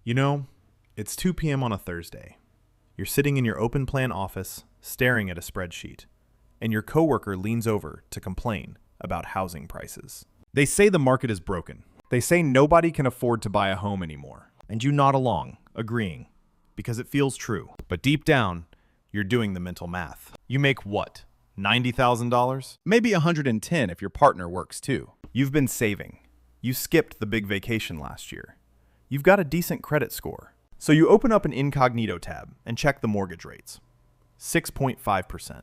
You know, it's 2 p.m. on a Thursday. You're sitting in your open plan office, staring at a spreadsheet, and your coworker leans over to complain about housing prices. They say the market is broken. They say nobody can afford to buy a home anymore. And you nod along, agreeing, because it feels true. But deep down, you're doing the mental math. You make what? $90,000? Maybe $110 if your partner works too. You've been saving. You skipped the big vacation last year. You've got a decent credit score. So you open up an incognito tab and check the mortgage rates. 6.5%.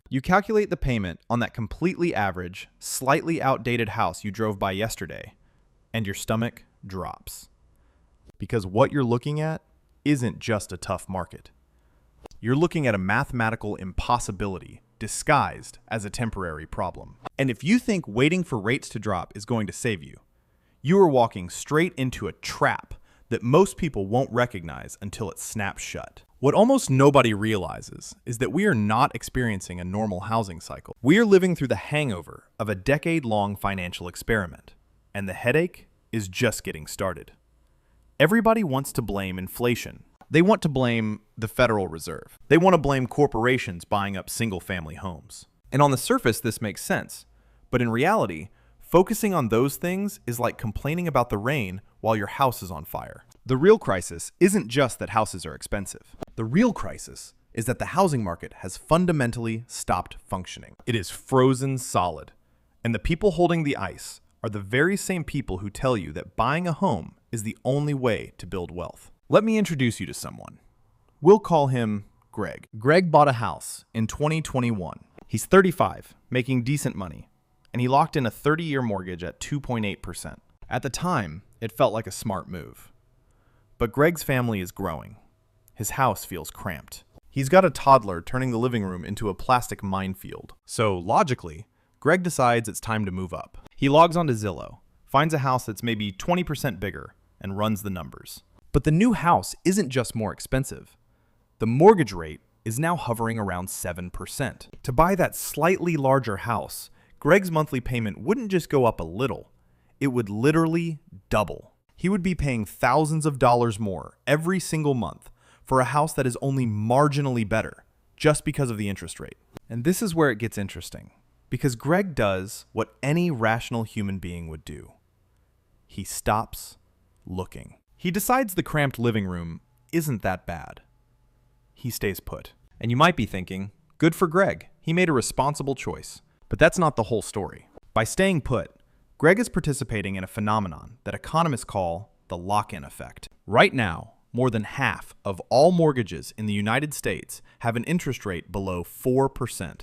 You calculate the payment on that completely average, slightly outdated house you drove by yesterday, and your stomach drops. Because what you're looking at isn't just a tough market. You're looking at a mathematical impossibility disguised as a temporary problem. And if you think waiting for rates to drop is going to save you, you are walking straight into a trap that most people won't recognize until it snaps shut. What almost nobody realizes is that we are not experiencing a normal housing cycle. We are living through the hangover of a decade-long financial experiment, and the headache is just getting started. Everybody wants to blame inflation. They want to blame the Federal Reserve. They want to blame corporations buying up single-family homes. And on the surface, this makes sense. But in reality, focusing on those things is like complaining about the rain while your house is on fire. The real crisis isn't just that houses are expensive. The real crisis is that the housing market has fundamentally stopped functioning. It is frozen solid. And the people holding the ice are the very same people who tell you that buying a home is the only way to build wealth. Let me introduce you to someone. We'll call him Greg. Greg bought a house in 2021. He's 35, making decent money, and he locked in a 30-year mortgage at 2.8%. At the time, it felt like a smart move. But Greg's family is growing. His house feels cramped. He's got a toddler turning the living room into a plastic minefield. So, logically, Greg decides it's time to move up. He logs onto Zillow, finds a house that's maybe 20% bigger, and runs the numbers. But the new house isn't just more expensive. The mortgage rate is now hovering around 7%. To buy that slightly larger house, Greg's monthly payment wouldn't just go up a little, it would literally double. He would be paying thousands of dollars more every single month for a house that is only marginally better, just because of the interest rate. And this is where it gets interesting, because Greg does what any rational human being would do. He stops looking. He decides the cramped living room isn't that bad. He stays put. And you might be thinking, good for Greg, he made a responsible choice. But that's not the whole story. By staying put, Greg is participating in a phenomenon that economists call the lock-in effect. Right now, more than half of all mortgages in the United States have an interest rate below 4%.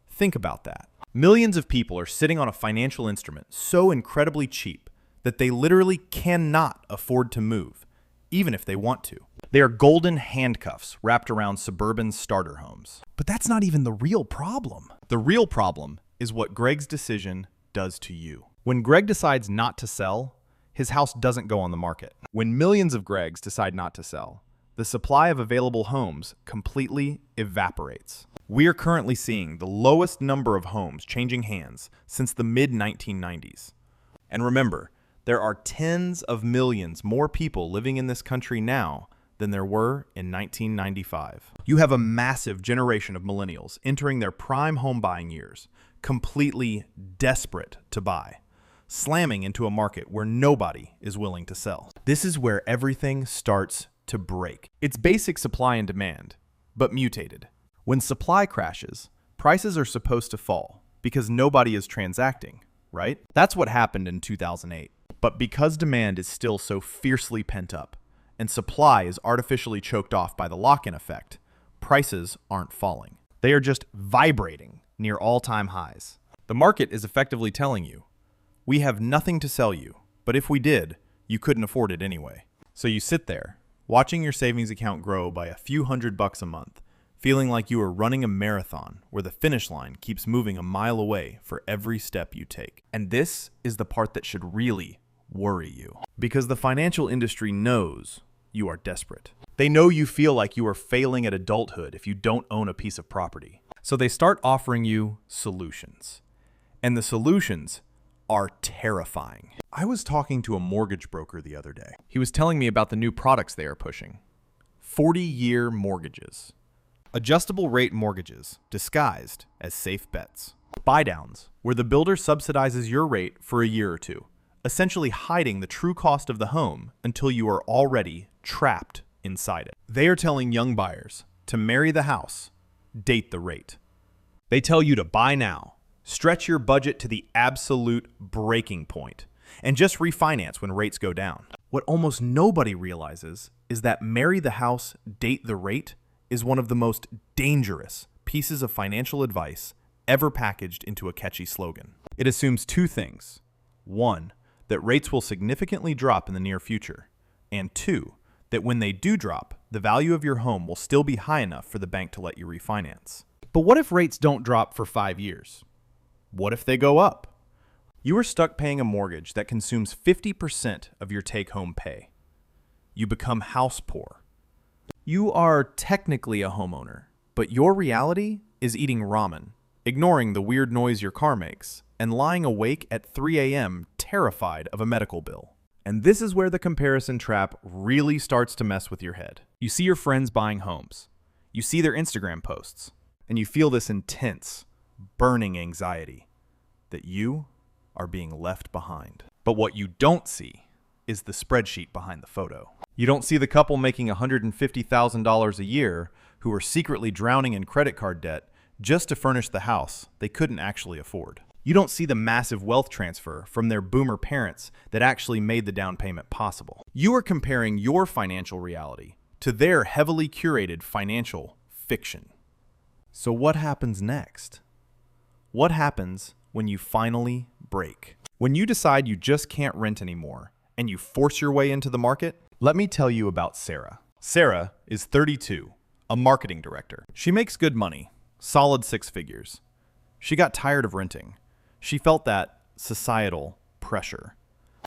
Think about that. Millions of people are sitting on a financial instrument so incredibly cheap that they literally cannot afford to move, even if they want to. They are golden handcuffs wrapped around suburban starter homes. But that's not even the real problem. The real problem is what Greg's decision does to you. When Greg decides not to sell, his house doesn't go on the market. When millions of Gregs decide not to sell, the supply of available homes completely evaporates. We are currently seeing the lowest number of homes changing hands since the mid-1990s. And remember, there are tens of millions more people living in this country now than there were in 1995. You have a massive generation of millennials entering their prime home buying years, completely desperate to buy, slamming into a market where nobody is willing to sell. This is where everything starts to break. It's basic supply and demand, but mutated. When supply crashes, prices are supposed to fall because nobody is transacting, right? That's what happened in 2008. But because demand is still so fiercely pent up, and supply is artificially choked off by the lock-in effect, prices aren't falling. They are just vibrating near all-time highs. The market is effectively telling you, we have nothing to sell you, but if we did, you couldn't afford it anyway. So you sit there, watching your savings account grow by a few $100 a month, feeling like you are running a marathon where the finish line keeps moving a mile away for every step you take. And this is the part that should really worry you. Because the financial industry knows you are desperate. They know you feel like you are failing at adulthood if you don't own a piece of property. So they start offering you solutions. And the solutions are terrifying. I was talking to a mortgage broker the other day. He was telling me about the new products they are pushing. 40-year mortgages. Adjustable rate mortgages disguised as safe bets. Buy-downs, where the builder subsidizes your rate for a year or two, essentially hiding the true cost of the home until you are already trapped inside it. They are telling young buyers to marry the house, date the rate. They tell you to buy now, stretch your budget to the absolute breaking point, and just refinance when rates go down. What almost nobody realizes is that marry the house, date the rate is one of the most dangerous pieces of financial advice ever packaged into a catchy slogan. It assumes two things. One, that rates will significantly drop in the near future. And two, that when they do drop, the value of your home will still be high enough for the bank to let you refinance. But what if rates don't drop for 5 years? What if they go up? You are stuck paying a mortgage that consumes 50% of your take-home pay. You become house poor. You are technically a homeowner, but your reality is eating ramen, ignoring the weird noise your car makes, and lying awake at 3 a.m. terrified of a medical bill. And this is where the comparison trap really starts to mess with your head. You see your friends buying homes. You see their Instagram posts, and you feel this intense, burning anxiety that you are being left behind. But what you don't see is the spreadsheet behind the photo. You don't see the couple making $150,000 a year who are secretly drowning in credit card debt just to furnish the house they couldn't actually afford. You don't see the massive wealth transfer from their boomer parents that actually made the down payment possible. You are comparing your financial reality to their heavily curated financial fiction. So what happens next? What happens when you finally break? When you decide you just can't rent anymore and you force your way into the market? Let me tell you about Sarah. Sarah is 32, a marketing director. She makes good money, solid 6 figures. She got tired of renting. She felt that societal pressure.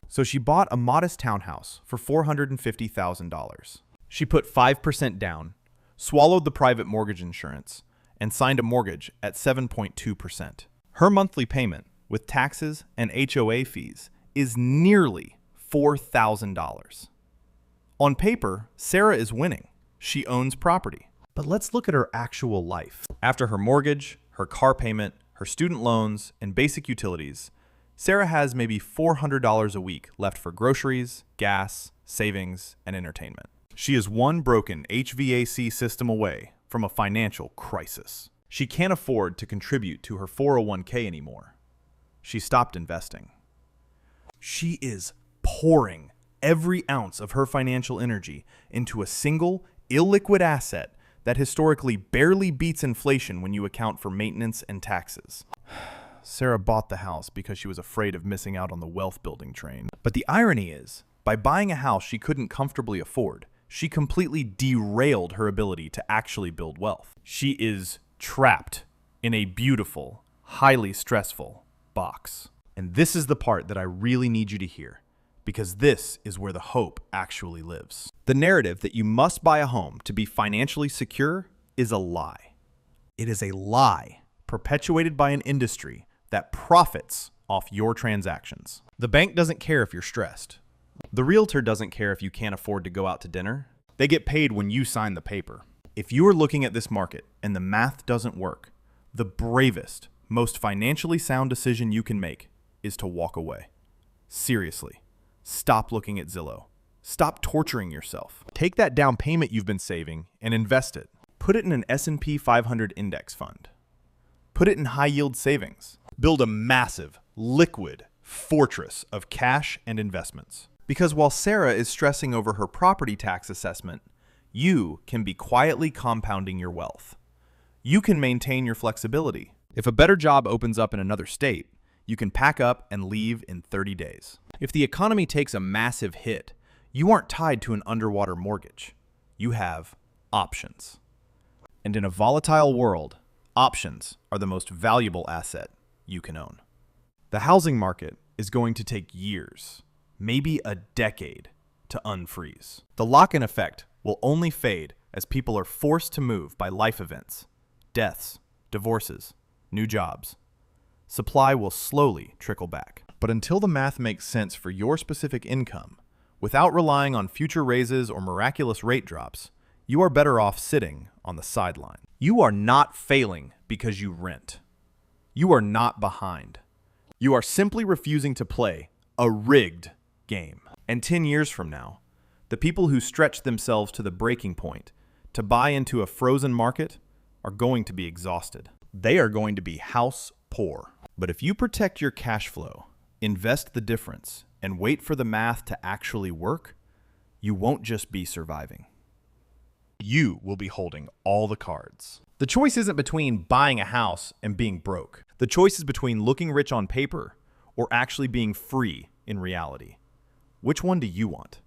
So she bought a modest townhouse for $450,000. She put 5% down, swallowed the private mortgage insurance, and signed a mortgage at 7.2%. Her monthly payment, with taxes and HOA fees, is nearly $4,000. On paper, Sarah is winning. She owns property. But let's look at her actual life. After her mortgage, her car payment, her student loans, and basic utilities, Sarah has maybe $400 a week left for groceries, gas, savings, and entertainment. She is one broken HVAC system away from a financial crisis. She can't afford to contribute to her 401k anymore. She stopped investing. She is pouring every ounce of her financial energy into a single, illiquid asset that historically barely beats inflation when you account for maintenance and taxes. Sarah bought the house because she was afraid of missing out on the wealth building train. But the irony is, by buying a house she couldn't comfortably afford, she completely derailed her ability to actually build wealth. She is trapped in a beautiful, highly stressful box. And this is the part that I really need you to hear, because this is where the hope actually lives. The narrative that you must buy a home to be financially secure is a lie. It is a lie perpetuated by an industry that profits off your transactions. The bank doesn't care if you're stressed. The realtor doesn't care if you can't afford to go out to dinner. They get paid when you sign the paper. If you are looking at this market and the math doesn't work, the bravest, most financially sound decision you can make is to walk away. Seriously. Stop looking at Zillow. Stop torturing yourself. Take that down payment you've been saving and invest it. Put it in an S&P 500 index fund. Put it in high-yield savings. Build a massive, liquid fortress of cash and investments. Because while Sarah is stressing over her property tax assessment, you can be quietly compounding your wealth. You can maintain your flexibility. If a better job opens up in another state, you can pack up and leave in 30 days. If the economy takes a massive hit, you aren't tied to an underwater mortgage. You have options. And in a volatile world, options are the most valuable asset you can own. The housing market is going to take years, maybe a decade, to unfreeze. The lock-in effect will only fade as people are forced to move by life events, deaths, divorces, new jobs. Supply will slowly trickle back. But until the math makes sense for your specific income, without relying on future raises or miraculous rate drops, you are better off sitting on the sideline. You are not failing because you rent. You are not behind. You are simply refusing to play a rigged game. And 10 years from now, the people who stretch themselves to the breaking point to buy into a frozen market are going to be exhausted. They are going to be house poor. But if you protect your cash flow, invest the difference, and wait for the math to actually work, you won't just be surviving. You will be holding all the cards. The choice isn't between buying a house and being broke. The choice is between looking rich on paper or actually being free in reality. Which one do you want?